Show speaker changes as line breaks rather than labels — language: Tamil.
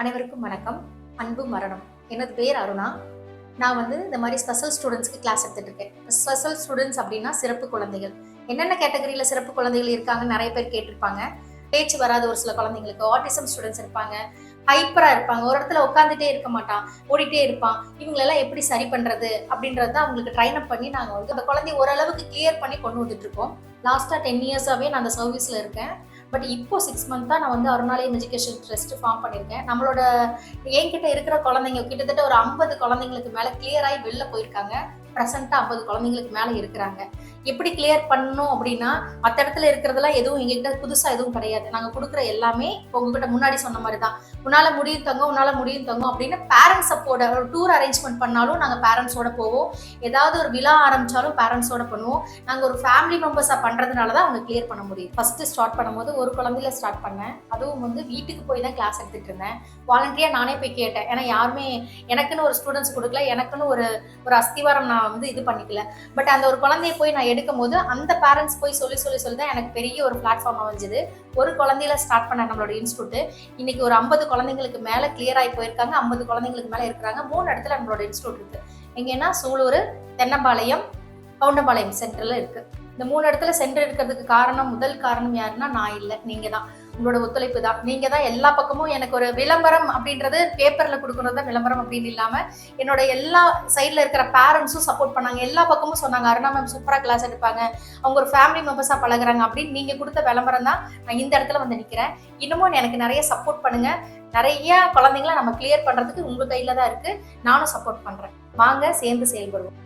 அனைவருக்கும் வணக்கம். அன்பு மரணம். எனது பேர் அருணா. நான் இந்த மாதிரி ஸ்பெஷல் ஸ்டூடெண்ட்ஸ்க்கு கிளாஸ் எடுத்துட்டு இருக்கேன். ஸ்பெஷல் ஸ்டூடெண்ட்ஸ் அப்படின்னா சிறப்பு குழந்தைகள். என்னென்ன கேட்டகரியில சிறப்பு குழந்தைகள் இருக்காங்கன்னு நிறைய பேர் கேட்டிருப்பாங்க. பேச்சு வராத ஒரு சில குழந்தைங்களுக்கு ஆட்டிசம் ஸ்டூடெண்ட்ஸ் இருப்பாங்க. ஹைப்பரா இருப்பாங்க. ஒரு இடத்துல உட்காந்துட்டே இருக்க மாட்டான், ஓடிட்டே இருப்பான். இவங்களெல்லாம் எப்படி சரி பண்றது அப்படின்றத அவங்களுக்கு ட்ரைன் அப் பண்ணி நாங்க அந்த குழந்தைய ஓரளவுக்கு கிளியர் பண்ணி கொண்டு வந்துட்டு இருக்கோம். லாஸ்டா 10 இயர்ஸாவே நான் அந்த சர்வீஸ்ல இருக்கேன். பட் இப்போ 6 மந்த்தா நான் அருணாலயம் எஜுகேஷன் ட்ரஸ்ட் ஃபார்ம் பண்ணியிருக்கேன். நம்மளோட என்கிட்ட இருக்கிற குழந்தைங்க கிட்டத்தட்ட ஒரு 50 குழந்தைங்களுக்கு மேல கிளியர் ஆகி வெளில போயிருக்காங்க. ப்ரெசென்ட்டா 50 குழந்தைங்களுக்கு மேல இருக்கிறாங்க. எப்படி கிளியர் பண்ணணும் அப்படின்னா, மற்ற இடத்துல இருக்கிறதெல்லாம் எதுவும் எங்ககிட்ட புதுசா எதுவும் கிடையாது. நாங்க கொடுக்குற எல்லாமே இப்போ உங்ககிட்ட முன்னாடி சொன்ன மாதிரி தான். உன்னால முடியும் தங்கம், உன்னால முடியும் தங்கம் அப்படின்னு பேரண்ட்ஸ் சப்போர்ட். ஒரு டூர் அரேஞ்ச்மெண்ட் பண்ணாலும் நாங்க பேரண்ட்ஸோட போவோம். ஏதாவது ஒரு விழா ஆரம்பிச்சாலும் பேரண்ட்ஸோட பண்ணுவோம். நாங்க ஒரு ஃபேமிலி மெம்பர்ஸா பண்றதுனால தான் அவங்க கிளியர் பண்ண முடியும். ஃபர்ஸ்ட் ஸ்டார்ட் பண்ணும்போது ஒரு குழந்தையில ஸ்டார்ட் பண்ணேன். அதுவும் வீட்டுக்கு போய் தான் கிளாஸ் எடுத்துட்டு இருந்தேன். வாலண்டியா நானே போய் கேட்டேன். ஏன்னா யாருமே எனக்குன்னு ஒரு ஸ்டூடெண்ட்ஸ் கொடுக்கல, எனக்குன்னு ஒரு ஒரு அஸ்திவாரம் நான் இது பண்ணிக்கல. பட் அந்த ஒரு குழந்தைய போய் நான் எடுக்கும் போது அந்த பேரண்ட்ஸ் போய் சொல்லி சொல்லி சொல்லி தான் எனக்கு பெரிய ஒரு பிளாட்ஃபார்ம் அமைஞ்சது. ஒரு குழந்தையில ஸ்டார்ட் பண்ண நம்மளோட இன்ஸ்டியூட் இன்னைக்கு ஒரு 50 குழந்தைங்களுக்கு மேல கிளியர் ஆகி போயிருக்காங்க. 50 குழந்தைங்களுக்கு மேல இருக்கிறாங்க. 3 இடத்துல நம்மளோட இன்ஸ்டியூட் இருக்கு. எங்கன்னா சூலூர், தென்னம்பாளையம், கவுண்டம்பாளையம் சென்டர்ல இருக்கு. இந்த 3 இடத்துல சென்டர் இருக்கிறதுக்கு காரணம், முதல் காரணம் யாருன்னா நான் இல்லை, நீங்க தான். உங்களோட ஒத்துழைப்பு தான். நீங்க தான் எல்லா பக்கமும் எனக்கு ஒரு விளம்பரம் அப்படின்றது பேப்பர்ல கொடுக்கறது தான் விளம்பரம் அப்படின்னு இல்லாம என்னோட எல்லா சைட்ல இருக்கிற பேரண்ட்ஸும் சப்போர்ட் பண்ணாங்க. எல்லா பக்கமும் சொன்னாங்க, அருணா மேம் சூப்பரா கிளாஸ் எடுப்பாங்க, அவங்க ஒரு ஃபேமிலி மெம்பர்ஸா பழகுறாங்க அப்படின்னு நீங்க கொடுத்த விளம்பரம் தான் நான் இந்த இடத்துல நிக்கிறேன். இன்னமும் எனக்கு நிறைய சப்போர்ட் பண்ணுங்க. நிறைய குழந்தைங்களை நம்ம கிளியர் பண்றதுக்கு உங்க கையில தான் இருக்கு. நானும் சப்போர்ட் பண்றேன். வாங்க சேர்ந்து செயல்படுவோம்.